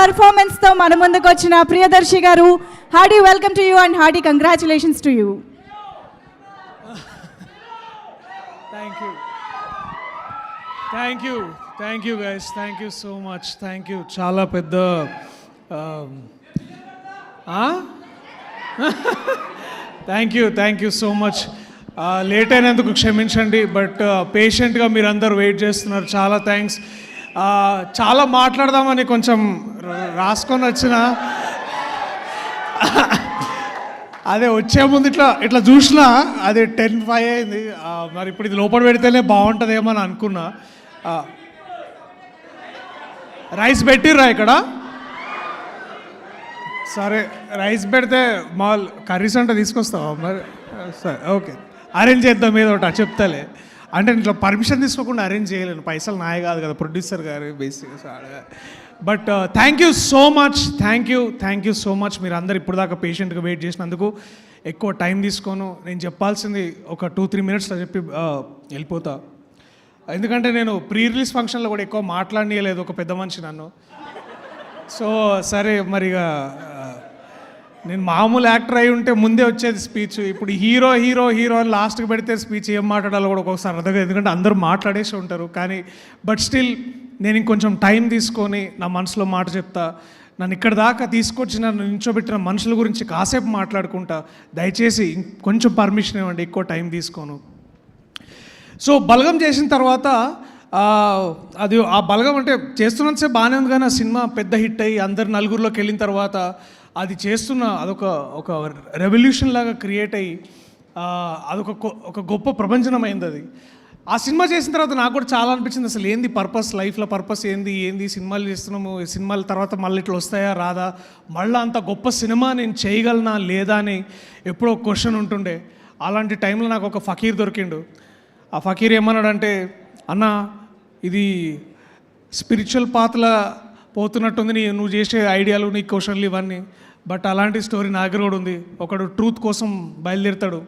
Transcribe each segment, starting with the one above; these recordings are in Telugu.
పర్ఫార్మెన్స్తో మన ముందుకు వచ్చిన ప్రియదర్శి గారు, Hardy welcome to you and hearty congratulations to you. Thank you guys, thank you so much, thank you. చాలా పెద్ద thank you so much. Late అయినందుకు క్షమించండి, బట్ పేషెంట్గా మీరందరూ వెయిట్ చేస్తున్నారు. చాలా థ్యాంక్స్. చాలా మాట్లాడదామని కొంచెం రాసుకొని వచ్చిన, అదే వచ్చే ముందు ఇట్లా చూసినా అది 10:05 అయింది. మరి ఇప్పుడు ఇది లోపల పెడితేనే బాగుంటుందేమో అని అనుకున్నా. రైస్ పెట్టిర్రా ఇక్కడ? సరే, రైస్ పెడితే మాల్ కర్రీస్ అంటే తీసుకొస్తావా మరి? సరే, ఓకే, అరేంజ్ చేద్దాం ఏదో ఒకటి చెప్తాలే. అంటే ఇట్లా పర్మిషన్ తీసుకోకుండా అరేంజ్ చేయలేను, పైసలు నాయ కాదు కదా, ప్రొడ్యూసర్ గారు బేసిక్గా. But thank you so much, thank you so much. మీరు అందరు ఇప్పుడు దాకా పేషెంట్గా వెయిట్ చేసినందుకు. ఎక్కువ టైం తీసుకోను, నేను చెప్పాల్సింది ఒక 2-3 మినిట్స్లో చెప్పి వెళ్ళిపోతా. ఎందుకంటే నేను ప్రీ రిలీజ్ ఫంక్షన్లో కూడా ఎక్కువ మాట్లాడనీయలేదు ఒక పెద్ద మనిషి నన్ను. సో సరే, మరిగా నేను మామూలు యాక్టర్ అయి ఉంటే ముందే వచ్చేది స్పీచ్. ఇప్పుడు హీరో అని లాస్ట్కి పెడితే స్పీచ్ ఏం మాట్లాడాలో కూడా ఒక్కొక్కసారి అర్థం, ఎందుకంటే అందరూ మాట్లాడేసి ఉంటారు. కానీ బట్ స్టిల్ నేను ఇంకొంచెం టైం తీసుకొని నా మనసులో మాట చెప్తా. నన్ను ఇక్కడ దాకా తీసుకొచ్చి నన్ను నించోబెట్టిన మనుషుల గురించి కాసేపు మాట్లాడుకుంటా. దయచేసి కొంచెం పర్మిషన్ ఇవ్వండి, ఎక్కువ టైం తీసుకోను. సో బలగం చేసిన తర్వాత అది ఆ బలగం అంటే చేస్తున్నంతసేపు బాగానే ఉంది, కానీ ఆ సినిమా పెద్ద హిట్ అయ్యి అందరు నలుగురిలోకి వెళ్ళిన తర్వాత అది చేస్తున్న అదొక రెవల్యూషన్ లాగా క్రియేట్ అయ్యి ఒక గొప్ప ప్రపంచమైంది అది. ఆ సినిమా చేసిన తర్వాత నాకు కూడా చాలా అనిపించింది, అసలు ఏంది పర్పస్, లైఫ్లో పర్పస్ ఏంది సినిమాలు చేస్తున్నాము, సినిమాల తర్వాత మళ్ళీ ఇట్లా వస్తాయా రాదా, మళ్ళీ అంత గొప్ప సినిమా నేను చేయగలనా లేదా అని ఎప్పుడో క్వశ్చన్ ఉంటుండే. అలాంటి టైంలో నాకు ఒక ఫకీర్ దొరికిండు. ఆ ఫకీర్ ఏమన్నాడంటే, అన్న ఇది స్పిరిచువల్ పాత్రలా పోతున్నట్టుంది నువ్వు చేసే ఐడియాలు, నీ క్వశ్చన్లు ఇవన్నీ, బట్ అలాంటి స్టోరీ నా దగ్గర కూడా ఉంది. ఒకడు ట్రూత్ కోసం బయలుదేరుతాడు,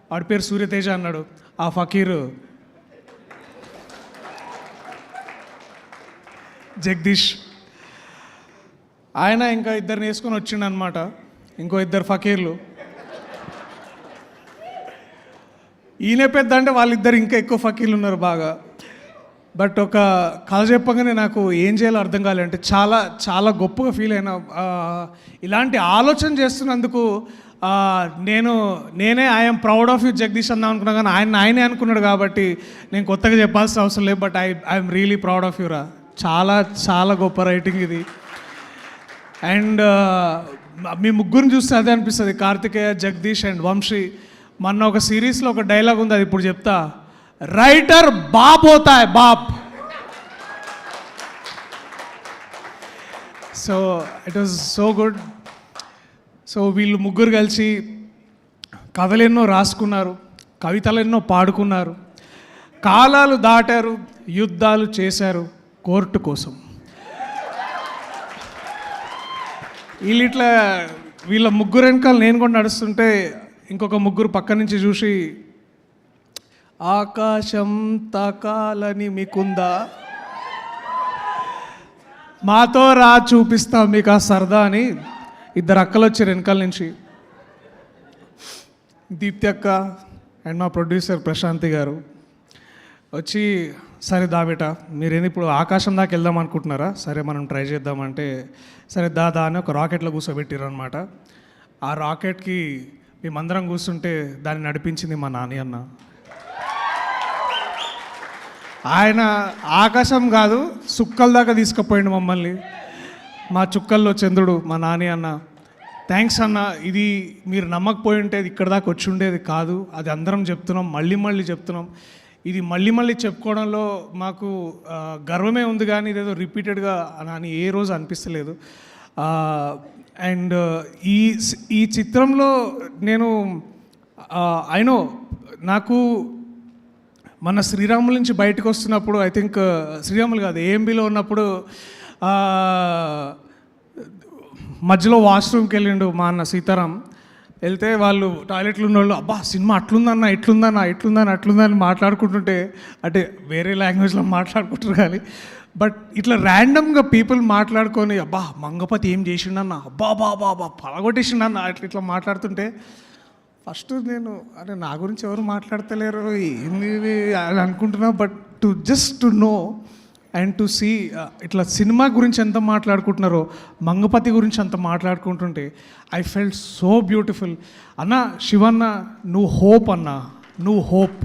వాడి పేరు సూర్యతేజ అన్నాడు. ఆ ఫకీర్ జగదీష్, ఆయన ఇంకా ఇద్దరిని వేసుకొని వచ్చిండు అనమాట, ఇంకో ఇద్దరు ఫకీర్లు. ఈయన పెద్ద అంటే వాళ్ళిద్దరు ఇంకా ఎక్కువ ఫకీర్లు ఉన్నారు బాగా. బట్ ఒక కథ చెప్పగానే నాకు ఏం చేయాలో అర్థం కాలేదు. అంటే చాలా చాలా గొప్పగా ఫీల్ అయినా. ఇలాంటి ఆలోచన చేస్తున్నందుకు నేనే I'm proud of you Jagadish అందాం అనుకున్నా, కానీ ఆయనే అనుకున్నాడు కాబట్టి నేను కొత్తగా చెప్పాల్సిన అవసరం లేదు. But I'm really proud of యూరా. చాలా చాలా గొప్ప రైటింగ్ ఇది. అండ్ మీ ముగ్గురిని చూస్తే అదే అనిపిస్తుంది, కార్తికేయ, జగదీష్ అండ్ వంశీ. మొన్న ఒక సిరీస్లో ఒక డైలాగ్ ఉంది, అది ఇప్పుడు చెప్తా. రైటర్ బాప్ హోతా హై బాప్. So it was so good. So వీళ్ళు ముగ్గురు కలిసి కథలెన్నో రాసుకున్నారు, కవితలెన్నో పాడుకున్నారు, కాలాలు దాటారు, యుద్ధాలు చేశారు కోర్టు కోసం. వీళ్ళ ముగ్గురు వెనకాల నేను కూడా నడుస్తుంటే ఇంకొక ముగ్గురు పక్క నుంచి చూసి, ఆకాశం తాకాలని మీకుందా, మాతో రా చూపిస్తాం మీకు ఆ సరదా అని ఇద్దరు అక్కలు వచ్చారు వెనకాల నుంచి. దీప్తి అక్క అండ్ మా ప్రొడ్యూసర్ ప్రశాంతి గారు వచ్చి, సరే దాబేట మీరేంది ఇప్పుడు ఆకాశం దాకా వెళ్దాం అనుకుంటున్నారా, సరే మనం ట్రై చేద్దామంటే సరే దాదా అని ఒక రాకెట్లో కూర్చోబెట్టారు అనమాట. ఆ రాకెట్కి మేమందరం కూర్చుంటే దాన్ని నడిపించింది మా నాని అన్న. ఆయన ఆకాశం కాదు సుక్కల దాకా తీసుకుపోయిండు మమ్మల్ని. మా చుక్కల్లో చంద్రుడు మా నాని అన్న. థ్యాంక్స్ అన్న. ఇది మీరు నమ్మకపోయి ఉంటే ఇక్కడ దాకా వచ్చి ఉండేది కాదు. అది అందరం చెప్తున్నాం, మళ్ళీ చెప్తున్నాం. ఇది మళ్ళీ చెప్పుకోవడంలో మాకు గర్వమే ఉంది, కానీ ఇదేదో రిపీటెడ్గా అని ఏ రోజు అనిపిస్తలేదు. అండ్ ఈ చిత్రంలో నేను అయినో నాకు మన శ్రీరాముల నుంచి బయటకు వస్తున్నప్పుడు, ఐ థింక్ శ్రీరాములు కాదు ఏఎంబీలో ఉన్నప్పుడు మధ్యలో వాష్రూమ్కి వెళ్ళిండు మా అన్న సీతారాం. వెళ్తే వాళ్ళు టాయిలెట్లు ఉన్న వాళ్ళు, అబ్బా సినిమా అట్లుందన్న ఇట్లుందని మాట్లాడుకుంటుంటే, అంటే వేరే లాంగ్వేజ్లో మాట్లాడుకుంటారు కానీ బట్ ఇట్లా ర్యాండమ్గా పీపుల్ మాట్లాడుకొని అబ్బా మంగపతి ఏం చేసిండన్న అబ్బా బాబా బా పలగొట్టేసిండన్న ఇట్లా మాట్లాడుతుంటే ఫస్ట్ నేను అరే నా గురించి ఎవరు మాట్లాడతలేరు ఏంది ఇది అని అనుకుంటున్నా. But to know and to see ఇట్లా సినిమా గురించి ఎంత మాట్లాడుకుంటున్నారో మంగపతి గురించి అంత మాట్లాడుకుంటుంటే ఐ ఫెల్ట్ సో బ్యూటిఫుల్. అన్న శివన్న నువ్వు హోప్ అన్న, నువ్వు హోప్.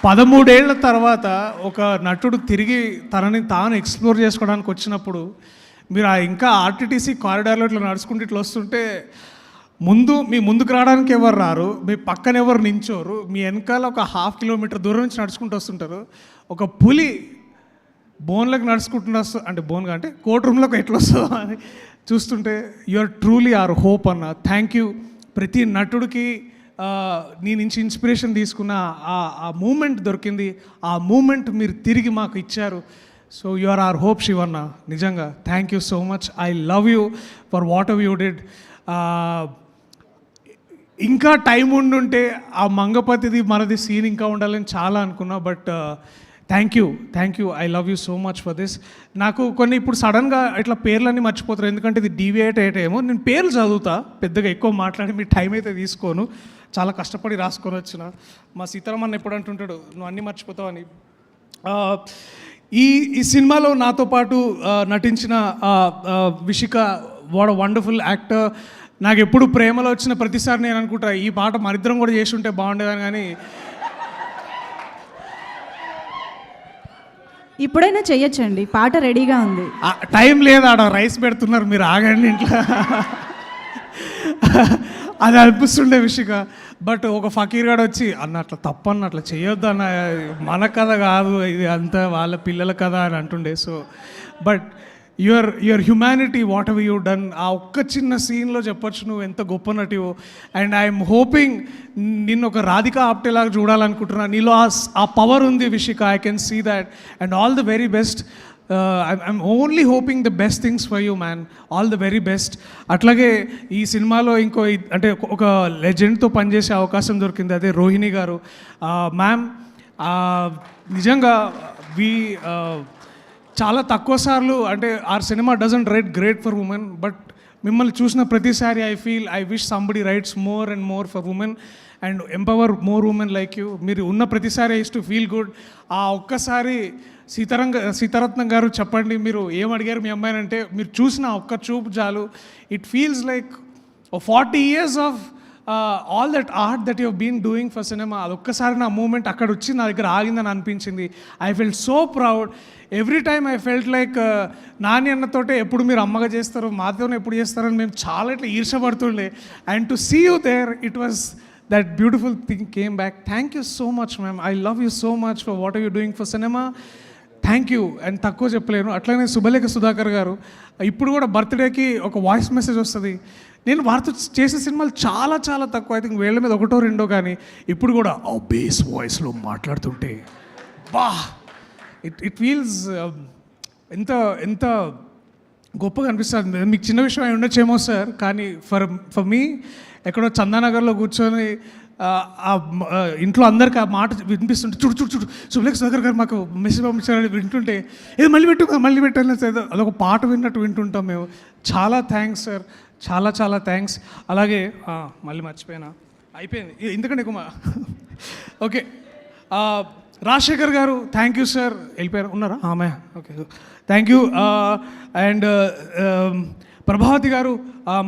13 ఏళ్ల తర్వాత ఒక నటుడు తిరిగి తనని తాను ఎక్స్ప్లోర్ చేసుకోవడానికి వచ్చినప్పుడు మీరు ఇంకా ఆర్టీటీసీ కారిడార్లో ఇట్లా నడుచుకుంటూ ఇట్లా వస్తుంటే మీ ముందుకు రావడానికి ఎవరు రారు, మీ పక్కన ఎవరు నించోరు, మీ వెనకాల ఒక 1/2 కిలోమీటర్ దూరం నుంచి నడుచుకుంటూ వస్తుంటారు. ఒక పులి బోన్లకు నడుచుకుంటున్న అంటే బోన్గా అంటే కోర్ట్ రూమ్లోకి ఎట్లా వస్తుందో అని చూస్తుంటే you are truly our hope అన్న. Thank you. ప్రతి నటుడికి నీ నుంచి ఇన్స్పిరేషన్ తీసుకున్న ఆ మూమెంట్ దొరికింది, ఆ మూమెంట్ మీరు తిరిగి మాకు ఇచ్చారు. So you are our hope Shivanna. నిజంగా thank you so much. I love you for whatever you did. ఇంకా టైం ఉండుంటే ఆ మంగపతిది మనది సీన్ ఇంకా ఉండాలని చాలా అనుకున్నా. But thank you. I love you so much for this. నాకు కొన్ని ఇప్పుడు సడన్గా ఇట్లా పేర్లన్నీ మర్చిపోతారు, ఎందుకంటే ఇది డీవియేట్ అయ్యేటేమో. నేను పేర్లు చదువుతా, పెద్దగా ఎక్కువ మాట్లాడి మీ టైం అయితే తీసుకోను, చాలా కష్టపడి రాసుకొని వచ్చిన. మా సీతారామన్ ఎప్పుడు అంటుంటాడు నువ్వు అన్నీ మర్చిపోతావు అని. ఈ సినిమాలో నాతో పాటు నటించిన Vishika, what a wonderful actor. నాకు ఎప్పుడు ప్రేమలో వచ్చిన ప్రతిసారి నేను అనుకుంటా ఈ పాట మరిద్దరం కూడా చేసి ఉంటే బాగుండేదని, కానీ ఇప్పుడైనా చెయ్యొచ్చండి, పాట రెడీగా ఉంది. టైం లేదు, ఆడ రైస్ పెడుతున్నారు, మీరు ఆగండి ఇంట్లో అది అనిపిస్తుండే విషిక. బట్ ఒక ఫకీర్ గాడు వచ్చి అన్న అట్లా తప్పన్న, అట్లా చేయొద్దు అన్న, మన కథ కాదు ఇది, అంతా వాళ్ళ పిల్లల కథ అని అంటుండే. So but your humanity, what ever you done, ఆ ఒక్క చిన్న సీన్లో చెప్పొచ్చు నువ్వు ఎంత గొప్ప నటివో. అండ్ ఐఎమ్ హోపింగ్ నిన్ను ఒక రాధికా ఆప్టేలాగా చూడాలనుకుంటున్నా. నీలో ఆ పవర్ ఉంది Vishika, I can see that. And all the very best. I'm only hoping the best things for you man. All the very best. అట్లాగే ఈ సినిమాలో అంటే ఒక లెజెండ్తో పనిచేసే అవకాశం దొరికింది, అదే రోహిణి గారు. మ్యామ్ నిజంగా చాలా తక్కువ సార్లు అంటే our cinema doesn't write great for women, but మిమ్మల్ని చూసిన ప్రతిసారి I wish somebody writes more and more for women and empower more women like you. మీరు ఉన్న ప్రతిసారి ఐస్ టు ఫీల్ గుడ్. ఆ ఒక్కసారి సీతారత్నం గారు చెప్పండి, మీరు ఏం అడిగారు మీ అమ్మాయిని అంటే, మీరు చూసిన ఒక్క చూపు చాలు, it feels like 40 years of all that art that you been doing for cinema. అదొక్కసారి నా మూమెంట్ అక్కడ వచ్చి నా దగ్గర ఆగిందని అనిపించింది. I felt so proud. Every time I felt like Nani అన్నతోటే ఎప్పుడు మీరు అమ్మగా చేస్తారు, మాతోనే ఎప్పుడు చేస్తారని మేము చాలా ఇట్లా ఈర్షపడుతుండే. And to see you there, it was that beautiful thing came back. Thank you so much ma'am. I love you so much for what are you doing for cinema. Thank you. And తక్కువ చెప్పలేను. అట్లనే శుభలేఖ సుధాకర్ గారు, ఇప్పుడు కూడా బర్త్డేకి ఒక వాయిస్ మెసేజ్ వస్తుంది. నేను వారితో చేసే సినిమాలు చాలా చాలా తక్కువ, ఐ థింక్ వేళ్ళ మీద 1 or 2, కానీ ఇప్పుడు కూడా ఆ బేస్ వాయిస్లో మాట్లాడుతుంటే బా ఇట్ ఫీల్స్ ఎంత గొప్పగా అనిపిస్తుంది. మీకు చిన్న విషయం అయి ఉండొచ్చేమో సార్, కానీ ఫర్ మీ ఎక్కడో చందానగర్లో కూర్చొని ఇంట్లో అందరికి ఆ మాట వినిపిస్తుంటే చూడు శుభలేఖ సుధాకర్ గారు మాకు మెసేజ్ పంపించారని వింటుంటే ఏదో మళ్ళీ పెట్టాలి అదొక పాట విన్నట్టు వింటుంటాం మేము. చాలా థ్యాంక్స్ సార్, చాలా చాలా థ్యాంక్స్. అలాగే మళ్ళీ మర్చిపోయినా, అయిపోయింది ఎందుకంటే ఎక్కువ ఓకే. రాజశేఖర్ గారు, థ్యాంక్ యూ సార్. వెళ్ళిపోయారు, ఉన్నారా? ఆమె okay, thank you. And Prabhavati గారు,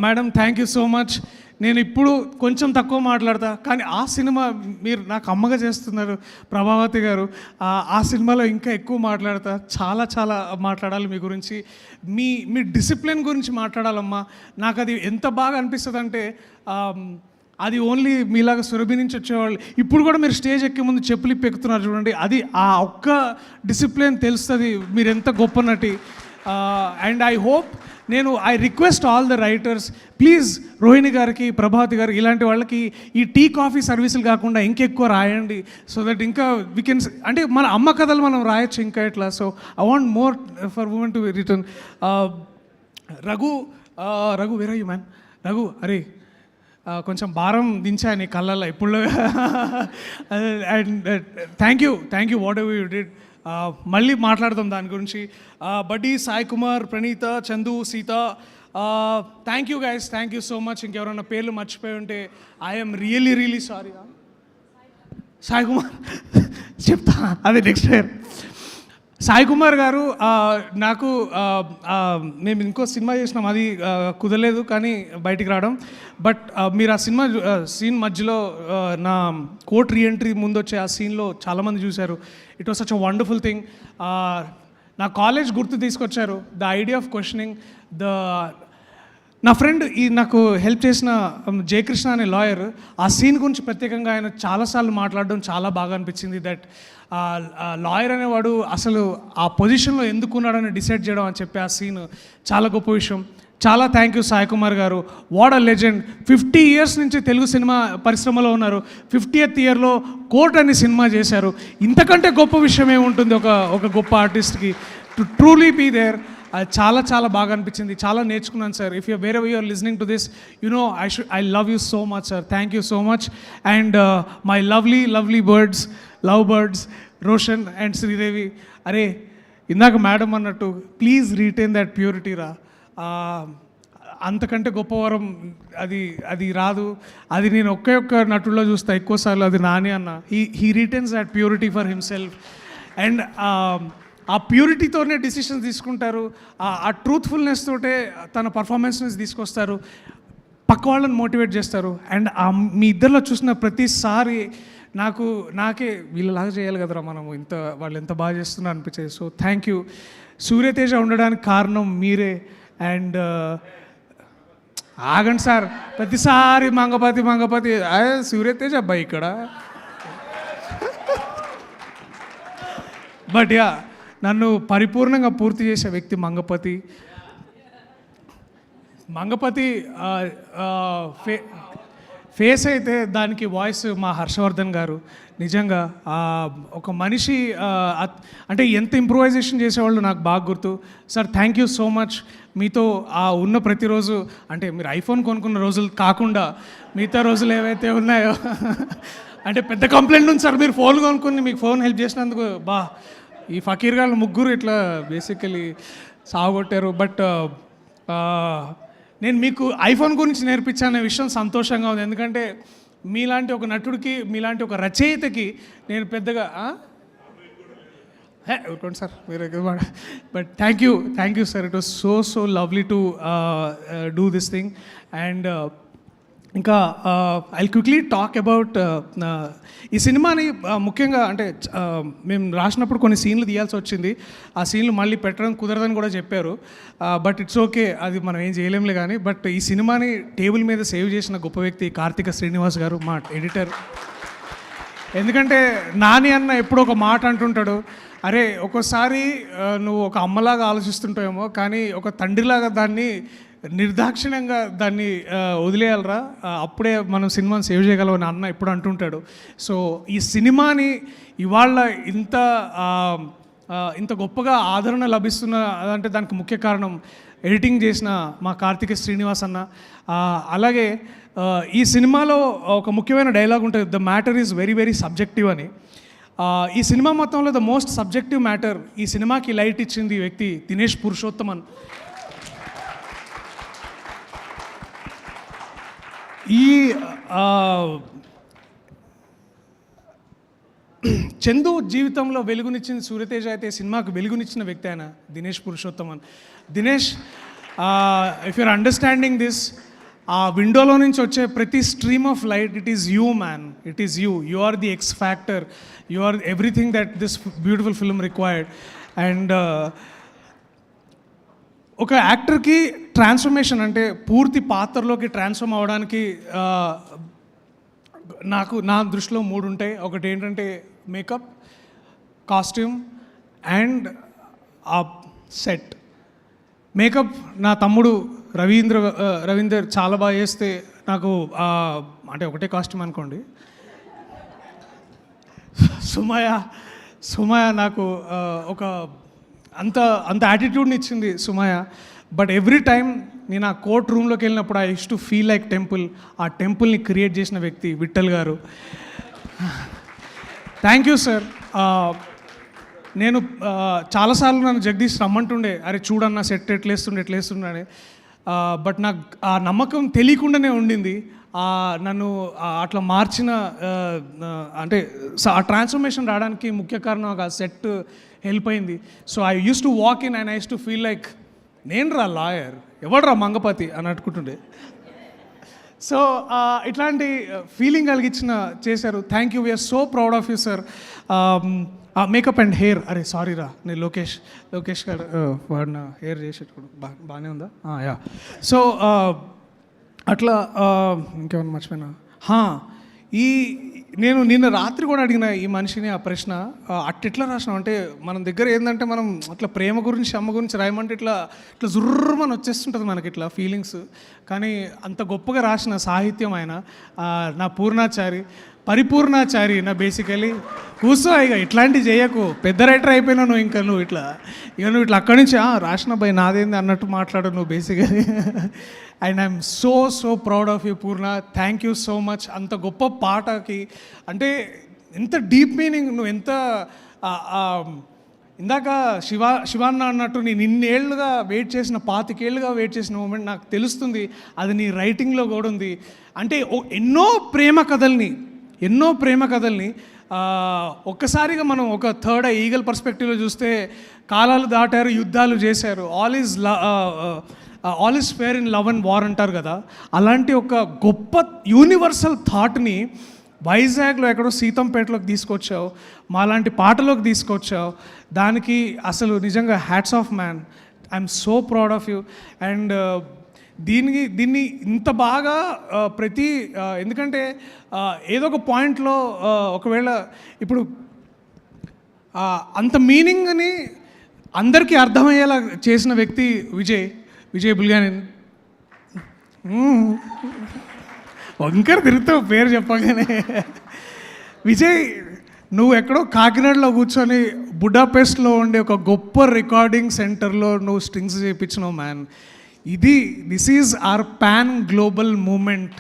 madam thank you so much. నేను ఇప్పుడు కొంచెం తక్కువ మాట్లాడతా, కానీ ఆ సినిమా మీరు నాకు అమ్మగా చేస్తున్నారు ప్రభావతి గారు. ఆ సినిమాలో ఇంకా ఎక్కువ మాట్లాడతా, చాలా చాలా మాట్లాడాలి మీ గురించి. మీ డిసిప్లిన్ గురించి మాట్లాడాలమ్మా. నాకు అది ఎంత బాగా అనిపిస్తుంది అంటే, అది ఓన్లీ మీలాగా సురభి నుంచి వచ్చేవాళ్ళు ఇప్పుడు కూడా మీరు స్టేజ్ ఎక్కే ముందు చెప్పులు ఎక్కుతున్నారు చూడండి, అది ఆ ఒక్క డిసిప్లిన్ తెలుస్తుంది మీరు ఎంత గొప్ప నటి. And I hope, I request all the writers, please Rohini గారికి, ప్రభావతి గారికి, ఇలాంటి వాళ్ళకి ఈ టీ కాఫీ సర్వీసులు కాకుండా ఇంకెక్కువ రాయండి. సో దట్ ఇంకా వీ కెన్, అంటే మన అమ్మ కథలు మనం రాయొచ్చు ఇంకా ఇట్లా. So I want more for women to return. Raghu where are you man? Raghu, అరే కొంచెం భారం దించాను నీ కళ్ళల్లో ఇప్పుడు. And thank you whatever you did. మళ్ళీ మాట్లాడదాం దాని గురించి. Buddy, Sai Kumar, Praneetha, Chandu, Seetha, thank you guys, thank you so much. ఇంకెవరైనా పేర్లు మర్చిపోయి ఉంటే I'm really sorry. Sai Kumar చెప్తా, అదే నెక్స్ట్ ఇయర్. సాయి కుమార్ గారు నాకు మేము ఇంకో సినిమా చేసినాం, అది కుదరలేదు కానీ బయటికి రావడం. బట్ మీరు ఆ సినిమా సీన్ మధ్యలో నా కోర్ట్ రీఎంట్రీ ముందు వచ్చే ఆ సీన్లో చాలామంది చూశారు. It was such a wonderful thing. నా కాలేజ్ గుర్తు తీసుకొచ్చారు. ద ఐడియా ఆఫ్ క్వశ్చనింగ్ నా ఫ్రెండ్ నాకు హెల్ప్ చేసిన జయకృష్ణ అనే లాయర్, ఆ సీన్ గురించి ప్రత్యేకంగా ఆయన చాలాసార్లు మాట్లాడడం చాలా బాగా అనిపించింది. దట్ లాయర్ అనేవాడు అసలు ఆ పొజిషన్లో ఎందుకు ఉన్నాడని డిసైడ్ చేయడం అని చెప్పి ఆ సీన్ చాలా గొప్ప విషయం. చాలా థ్యాంక్ యూ సాయి కుమార్ గారు. What a legend. 50 years నుంచి తెలుగు సినిమా పరిశ్రమలో ఉన్నారు. 50th yearలో కోర్ట్ అనే సినిమా చేశారు. ఇంతకంటే గొప్ప విషయం ఏముంటుంది ఒక గొప్ప ఆర్టిస్ట్కి. To truly be there. చాలా చాలా బాగా అనిపించింది, చాలా నేర్చుకున్నాను sir. If you wherever you're listening to this, you know I love you so much sir. Thank you so much. And my lovely birds, love birds, Roshan and Sridevi. అరే ఇందాక మేడం అన్నట్టు ప్లీజ్ రీటైన్ దట్ ప్యూరిటీ రా. అంతకంటే గొప్ప వరం అది రాదు. అది నేను ఒక్క నటుల్లో చూస్తా ఎక్కువసార్లు, అది నాని అన్న. He retains that purity for himself. And ఆ ప్యూరిటీతోనే డిసిషన్స్ తీసుకుంటారు. ఆ ట్రూత్ఫుల్నెస్ తోటే తన పర్ఫార్మెన్స్ని తీసుకొస్తారు, పక్క వాళ్ళని మోటివేట్ చేస్తారు. అండ్ మీ ఇద్దరిలో చూసిన ప్రతిసారి నాకే వీళ్ళలాగా చేయాలి కదరా మనము, వాళ్ళు ఎంత బాగా చేస్తున్నారు అనిపించేది. So thank you. సూర్యతేజ ఉండడానికి కారణం మీరే. అండ్ ఆగండి సార్, ప్రతిసారి మంగపతి సూర్యతేజ అబ్బాయి ఇక్కడ. బట్ యా, నన్ను పరిపూర్ణంగా పూర్తి చేసే వ్యక్తి మంగపతి ఫేస్ అయితే దానికి వాయిస్ మా హర్షవర్ధన్ గారు. నిజంగా ఒక మనిషి అంటే ఎంత ఇంప్రూవైజేషన్ చేసేవాళ్ళు నాకు బాగా గుర్తు. Sir thank you so much. మీతో ఉన్న ప్రతిరోజు, అంటే మీరు ఐఫోన్ కొనుక్కున్న రోజులు కాకుండా మిగతా రోజులు ఏవైతే ఉన్నాయో అంటే పెద్ద కంప్లైంట్ ఉంది సార్, మీరు ఫోన్ కొనుక్కుని మీకు ఫోన్ హెల్ప్ చేసినందుకు ఈ ఫకీర్ గారు ముగ్గురు ఇట్లా బేసికలీ సాగొట్టారు. బట్ నేను మీకు ఐఫోన్ గురించి నేర్పించానే విషయం సంతోషంగా ఉంది. ఎందుకంటే మీలాంటి ఒక నటుడికి, మీలాంటి ఒక రచయితకి నేను పెద్దగా ఊరుకోండి సార్ మీరు. But thank you sir. It was so lovely to do this thing. And ఇంకా ఐ క్విక్లీ టాక్ అబౌట్ ఈ సినిమాని. ముఖ్యంగా అంటే మేము రాసినప్పుడు కొన్ని సీన్లు తీయాల్సి వచ్చింది. ఆ సీన్లు మళ్ళీ పెట్టడం కుదరదని కూడా చెప్పారు. బట్ ఇట్స్ ఓకే, అది మనం ఏం చేయలేంలే కానీ. బట్ ఈ సినిమాని టేబుల్ మీద సేవ్ చేసిన గొప్ప వ్యక్తి కార్తిక శ్రీనివాస్ గారు, మా ఎడిటర్. ఎందుకంటే నాని అన్న ఎప్పుడో ఒక మాట అంటుంటాడు, అరే ఒక్కోసారి నువ్వు ఒక అమ్మలాగా ఆలోచిస్తుంటావేమో కానీ ఒక తండ్రిలాగా దాన్ని నిర్దాక్షిణ్యంగా దాన్ని వదిలేయాలరా, అప్పుడే మనం సినిమాని సేవ్ చేయగలం అని అన్న ఎప్పుడు అంటుంటాడు. సో ఈ సినిమాని ఇవాళ ఇంత గొప్పగా ఆదరణ లభిస్తున్న అంటే దానికి ముఖ్య కారణం ఎడిటింగ్ చేసిన మా కార్తిక శ్రీనివాస్ అన్న. అలాగే ఈ సినిమాలో ఒక ముఖ్యమైన డైలాగ్ ఉంటుంది, the matter is very subjective అని. ఈ సినిమా మొత్తంలో ద మోస్ట్ సబ్జెక్టివ్ మ్యాటర్, ఈ సినిమాకి లైట్ ఇచ్చింది ఈ వ్యక్తి దినేష్ పురుషోత్తమన్. ఈ చందు జీవితంలో వెలుగునిచ్చిన సూర్యతేజ అయితే సినిమాకు వెలుగునిచ్చిన వ్యక్తి ఆయన Dinesh Purushothaman. Dinesh, if your understanding this, ఆ విండోలో నుంచి వచ్చే ప్రతి stream of light, it is you man, it is you are the X factor, you are everything that this beautiful film required. And ఒక యాక్టర్కి ట్రాన్స్ఫర్మేషన్ అంటే పూర్తి పాత్రలోకి ట్రాన్స్ఫార్మ్ అవ్వడానికి నా దృష్టిలో 3 ఉంటాయి. ఒకటి ఏంటంటే మేకప్, కాస్ట్యూమ్ అండ్ ఆ సెట్. మేకప్ నా తమ్ముడు రవీందర్ చాలా బాగా చేస్తే నాకు అంటే ఒకటే కాస్ట్యూమ్ అనుకోండి. సుమయ నాకు ఒక అంత యాటిట్యూడ్ని ఇచ్చింది సుమయ. బట్ ఎవ్రీ టైం నేను ఆ కోర్ట్ రూమ్లోకి వెళ్ళినప్పుడు I use to feel like temple. ఆ టెంపుల్ని క్రియేట్ చేసిన వ్యక్తి విఠల్ గారు. Thank you sir. నేను చాలాసార్లు నన్ను జగదీష్ రమ్మంటుండే, అరే చూడన్నా సెట్ ఎట్లేస్తుండే అని. బట్ నాకు ఆ నమ్మకం తెలియకుండానే ఉండింది. నన్ను అట్లా మార్చిన అంటే ఆ ట్రాన్స్ఫర్మేషన్ రావడానికి ముఖ్య కారణం ఆ సెట్ హెల్ప్ అయింది. So I use to walk in and I use to feel like నేను రా లాయర్, ఎవడు రా మంగపతి అని అనుకుంటుండే. సో ఇట్లాంటి ఫీలింగ్ కలిగించిన చేశారు. Thank you, we're so proud of you sir. Makeup and hair, అరే సారీ రా, నేను లోకేష్ గారు వాడిన హెయిర్ చేసేటప్పుడు బాగానే ఉందా? యా. సో అట్లా ఇంకేమన్నా మర్చిపోయినా, నేను నిన్న రాత్రి కూడా అడిగిన ఈ మనిషిని ఆ ప్రశ్న, అట్లా రాసినాం అంటే మన దగ్గర ఏంటంటే మనం అట్లా ప్రేమ గురించి అమ్మ గురించి రాయమంటే ఇట్లా జుర్రమని వచ్చేస్తుంటుంది మనకి ఇట్లా ఫీలింగ్స్. కానీ అంత గొప్పగా రాసిన సాహిత్యం ఆయన, నా పూర్ణాచారి, పరిపూర్ణాచారి నా బేసికలీ. కూర్చో ఇక ఇట్లాంటివి చేయకు, పెద్ద రైటర్ అయిపోయినావు నువ్వు. నువ్వు ఇట్లా అక్కడి నుంచి రాసిన భయ్ నాదేంది అన్నట్టు మాట్లాడు నువ్వు basically. And I'm so proud of you Purna, thank you so much. అంత గొప్ప పాటకి అంటే ఎంత డీప్ మీనింగ్, నువ్వు ఎంత ఇందాక శివాన్న అన్నట్టు నేను ఇన్నేళ్లుగా వెయిట్ చేసిన 25 ఏళ్ళుగా వెయిట్ చేసిన మూమెంట్ నాకు తెలుస్తుంది, అది నీ రైటింగ్లో కూడా ఉంది. అంటే ఎన్నో ప్రేమ కథల్ని ఒక్కసారిగా మనం ఒక థర్డ్ ఈగల్ పర్స్పెక్టివ్లో చూస్తే కాలాలు దాటారు, యుద్ధాలు చేశారు, all is fair in love and war అంటారు కదా. అలాంటి ఒక గొప్ప యూనివర్సల్ థాట్ని వైజాగ్లో ఎక్కడో సీతంపేటలోకి తీసుకొచ్చావు, మాలాంటి పాటలోకి తీసుకొచ్చావు. దానికి అసలు నిజంగా hats off man. I'm so proud of you. And దీన్ని ఇంత బాగా ఎందుకంటే ఏదో ఒక పాయింట్లో ఒకవేళ ఇప్పుడు అంత మీనింగ్ని అందరికీ అర్థమయ్యేలా చేసిన వ్యక్తి విజయ్ బుల్గానిన్. వంకర తిరుగుతావు పేరు చెప్పగానే. విజయ్, నువ్వు ఎక్కడో కాకినాడలో కూర్చొని బుడాపెస్ట్లో ఉండే ఒక గొప్ప రికార్డింగ్ సెంటర్లో నువ్వు స్ట్రింగ్స్ చేయించినావు man. This is our pan global moment.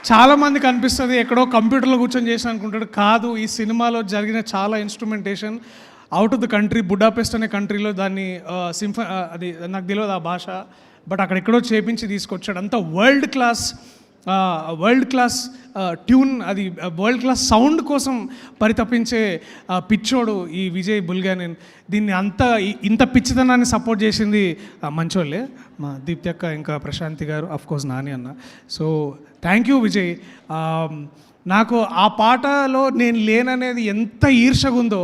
చాలామందికి అనిపిస్తుంది ఎక్కడో కంప్యూటర్లో కూర్చొని చేసిన అనుకుంటాడు. కాదు, ఈ సినిమాలో జరిగిన చాలా instrumentation out of the country, Budapest అనే కంట్రీలో దాన్ని అది నాకు తెలియదు ఆ భాష, బట్ అక్కడెక్కడో చేపించి తీసుకొచ్చాడు. అంత వరల్డ్ క్లాస్ ట్యూన్, అది వరల్డ్ క్లాస్ సౌండ్ కోసం పరితపించే పిచ్చోడు ఈ విజయ్ బుల్గానిన్. దీన్ని ఇంత పిచ్చితనాన్ని సపోర్ట్ చేసింది మంచోళ్ళే, మా దీప్తి అక్క, ఇంకా ప్రశాంతి గారు, అఫ్కోర్స్ నాని అన్న. So thank you Vijay. నాకు ఆ పాటలో నేను లేననేది ఎంత ఈర్షగా ఉందో,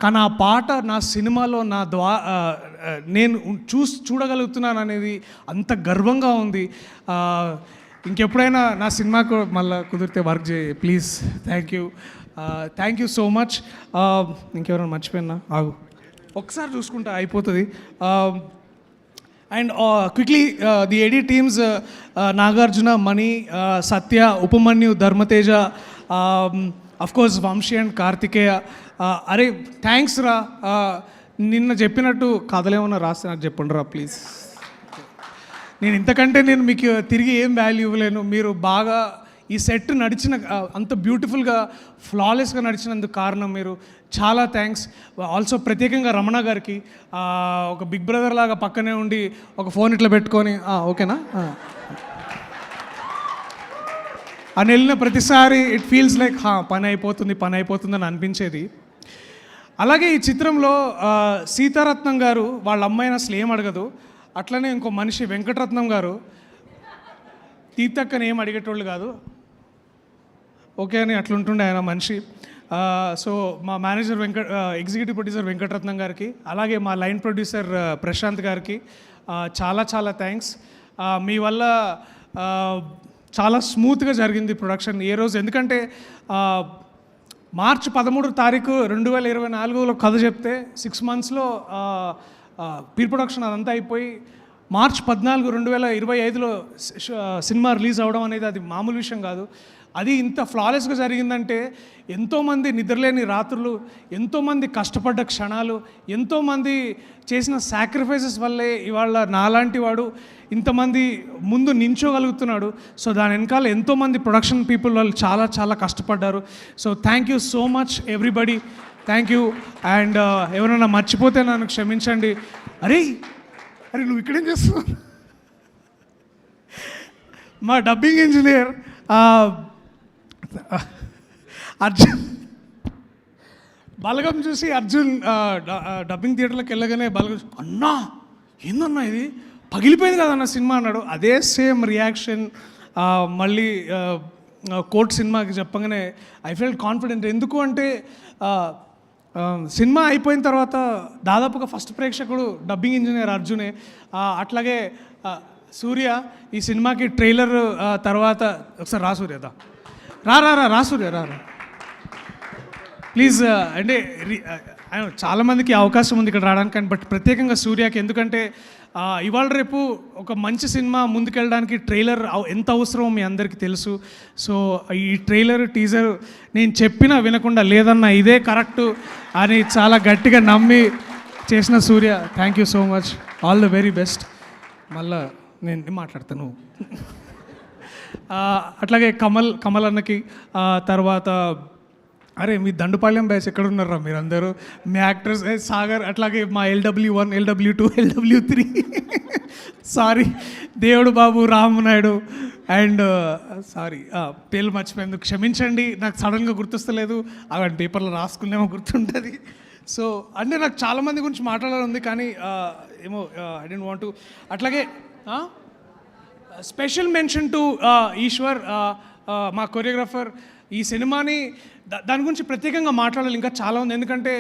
కానీ ఆ పాట నా సినిమాలో నేను చూడగలుగుతున్నాను అనేది అంత గర్వంగా ఉంది. ఇంకెప్పుడైనా నా సినిమాకు మళ్ళీ కుదిరితే వర్క్ చేయి please. Thank you so much. ఇంకెవరైనా మర్చిపోయినా ఆగు, ఒకసారి చూసుకుంటా అయిపోతుంది. And quickly the AD teams, Nagarjuna, Mani, Satya, Upamanyu, Dharmateja, of course Vamsi and Karthikeya. అరే థ్యాంక్స్ రా. నిన్న చెప్పినట్టు కథలేమన్నా రాస్తే నాకు చెప్పండి రా ప్లీజ్. నేను ఇంతకంటే మీకు తిరిగి ఏం వాల్యూ ఇవ్వలేను. మీరు బాగా ఈ సెట్ నడిచిన అంత బ్యూటిఫుల్గా ఫ్లాలెస్గా నడిచినందుకు కారణం మీరు. చాలా థ్యాంక్స్. ఆల్సో ప్రత్యేకంగా రమణ గారికి, ఒక బిగ్ బ్రదర్ లాగా పక్కనే ఉండి ఒక ఫోన్ ఇట్లా పెట్టుకొని ఓకేనా అని వెళ్ళిన ప్రతిసారి ఇట్ ఫీల్స్ లైక్ పని అయిపోతుంది అని అనిపించేది. అలాగే ఈ చిత్రంలో సీతారత్నం గారు వాళ్ళ అమ్మాయిని అసలు ఏం అడగదు. అట్లనే ఇంకో మనిషి వెంకటరత్నం గారు తీర్థక్కని ఏం అడిగేటోళ్ళు కాదు, ఓకే అని అట్లుంటుండే ఆయన మనిషి. సో మా మేనేజర్ ఎగ్జిక్యూటివ్ ప్రొడ్యూసర్ వెంకటరత్నం గారికి, అలాగే మా లైన్ ప్రొడ్యూసర్ ప్రశాంత్ గారికి చాలా థ్యాంక్స్. మీ వల్ల చాలా స్మూత్గా జరిగింది ప్రొడక్షన్ ఏ రోజు. ఎందుకంటే మార్చి 13 తారీఖు 2024లో కథ చెప్తే 6 monthsలో ప్రీ ప్రొడక్షన్ అదంతా అయిపోయి మార్చ్ 14, 2025లో సినిమా రిలీజ్ అవ్వడం అనేది అది మామూలు విషయం కాదు. అది ఇంత ఫ్లాలెస్గా జరిగిందంటే ఎంతోమంది నిద్రలేని రాత్రులు, ఎంతోమంది కష్టపడ్డ క్షణాలు, ఎంతోమంది చేసిన సాక్రిఫైసెస్ వల్లే ఇవాళ నాలాంటి వాడు ఇంతమంది ముందు నించోగలుగుతున్నాడు. సో దాని వెనకాల ఎంతోమంది ప్రొడక్షన్ పీపుల్ వాళ్ళు చాలా కష్టపడ్డారు. So thank you so much everybody. Thank you. And ఎవరైనా మర్చిపోతే నన్ను క్షమించండి. అరే అరే నువ్వు ఇక్కడేం చేస్తున్నావు? మా డబ్బింగ్ ఇంజనీర్ అర్జున్ బలగం చూసి అర్జున్ డబ్బింగ్ థియేటర్లోకి వెళ్ళగానే బలగం అన్నా ఏందన్నా ఇది పగిలిపోయింది కదన్న సినిమా అన్నాడు. అదే సేమ్ రియాక్షన్ మళ్ళీ కోర్ట్ సినిమాకి చెప్పగానే ఐ ఫెల్ట్ కాన్ఫిడెంట్. ఎందుకు అంటే సినిమా అయిపోయిన తర్వాత దాదాపుగా ఫస్ట్ ప్రేక్షకుడు డబ్బింగ్ ఇంజనీర్ అర్జునే. అట్లాగే సూర్య ఈ సినిమాకి ట్రైలర్ తర్వాత ఒకసారి రా సూర్య రా సూర్య రా ప్లీజ్. అంటే చాలామందికి అవకాశం ఉంది ఇక్కడ రావడానికి, బట్ ప్రత్యేకంగా సూర్యకి ఎందుకంటే ఇవాళ రేపు ఒక మంచి సినిమా ముందుకెళ్ళడానికి ట్రైలర్ ఎంత అవసరమో మీ అందరికీ తెలుసు. సో ఈ ట్రైలర్ టీజర్ నేను చెప్పినా వినకుండా లేదన్నా ఇదే కరెక్టు అని చాలా గట్టిగా నమ్మి చేసిన Surya, thank you so much, all the very best. మళ్ళా నేను మాట్లాడతాను. అట్లాగే కమల్ అన్నకి తర్వాత అరే మీ దండుపాళ్యం బ్యాచ్ ఎక్కడ ఉన్నారా మీరందరూ, మీ యాక్టర్స్ సాగర్, అట్లాగే మా LW1 LW2 LW3 సారీ దేవుడు బాబు రామనాయుడు అండ్ సారీ పేర్లు మర్చిపోయేందుకు క్షమించండి. నాకు సడన్గా గుర్తొస్తలేదు, అవన్నీ పేపర్లో రాసుకునేమో గుర్తుంటుంది. సో అంటే నాకు చాలామంది గురించి మాట్లాడాలి ఉంది కానీ ఏమో ఐ డోంట్ వాంట్ టు. అట్లాగే స్పెషల్ మెన్షన్ టు ఈశ్వర్ మా కొరియోగ్రాఫర్. ఈ సినిమాని దాని గురించి ప్రత్యేకంగా మాట్లాడాలి ఇంకా చాలా ఉంది. ఎందుకంటే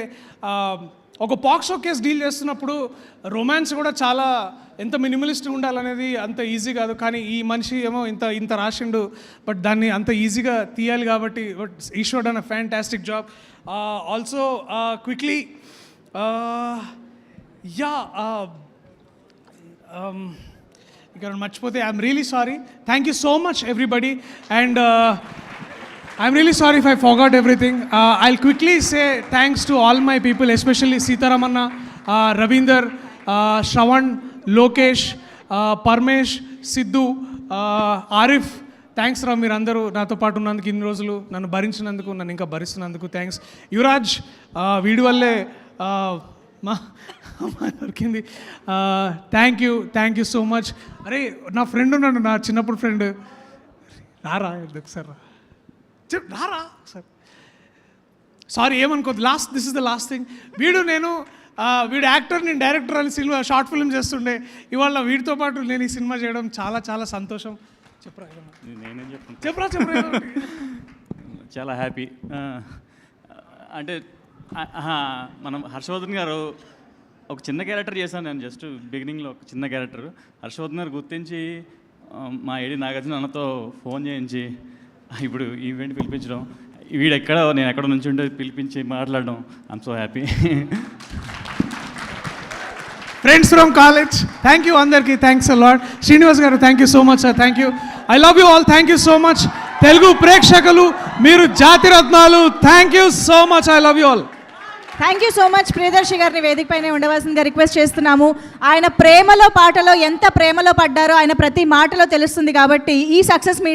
ఒక పాక్సో కేసు డీల్ చేస్తున్నప్పుడు రొమాన్స్ కూడా చాలా ఎంత మినిమలిస్ట్ ఉండాలనేది అంత ఈజీ కాదు. కానీ ఈ మనిషి ఏమో ఇంత రాసిండు, బట్ దాన్ని అంత ఈజీగా తీయాలి కాబట్టి but Eshwar done a fantastic job. Also quickly ఇక్కడ మర్చిపోతే I'm really sorry. Thank you so much everybody and I'm really sorry if I forgot everything. I'll quickly say thanks to all my people, especially Sitaramanna, Ravinder, Shravan, Lokesh, Parmesh, Sidhu, Arif. Thanks రా మీరందరూ నాతో పాటు ఉన్నందుకు, ఇన్ని రోజులు నన్ను భరించినందుకు, నన్ను ఇంకా భరిస్తున్నందుకు థ్యాంక్స్. యువరాజ్ వీడి వల్లే మా దొరికింది. Thank you so much. అరే నా ఫ్రెండ్ ఉన్నాడు, నా చిన్నప్పుడు ఫ్రెండ్, రారా ఒకసారి రారా సార్. సారీ ఏమనుకోద్దు. This is the last thing. వీడు యాక్టర్, నేను డైరెక్టర్ అని సినిమా షార్ట్ ఫిల్మ్ చేస్తుండే. ఇవాళ వీడితో పాటు నేను ఈ సినిమా చేయడం చాలా చాలా సంతోషం. చెప్పరా చాలా హ్యాపీ. అంటే మనం హర్షవర్ధన్ గారు ఒక చిన్న క్యారెక్టర్ చేశాను నేను, జస్ట్ బిగినింగ్లో ఒక చిన్న క్యారెక్టర్. హర్షవర్ధన్ గారు గుర్తించి మా ఏడి నాగార్జున అన్నతో ఫోన్ చేయించి ఇప్పుడు ఈవెంట్ పిలిపించడం, నేను ఎక్కడ నుంచి ఉంటే పిలిపించి మాట్లాడడం, I'm so happy. Friends from college, thank you అందరికీ, థ్యాంక్స్ అ లాట్. శ్రీనివాస్ గారు thank you so much sir, thank you. I love you all, thank you so much. Telugu ప్రేక్షకులు మీరు జాతి రత్నాలు, thank you so much, I love you all. Thank you so much. Priyadarshi గారిని వేదిక పైన ఉండవలసిందిగా రిక్వెస్ట్ చేస్తున్నాము. ఆయన ప్రేమలో పాటలో ఎంత ప్రేమలో పడ్డారో ఆయన ప్రతి మాటలో తెలుస్తుంది కాబట్టి ఈ సక్సెస్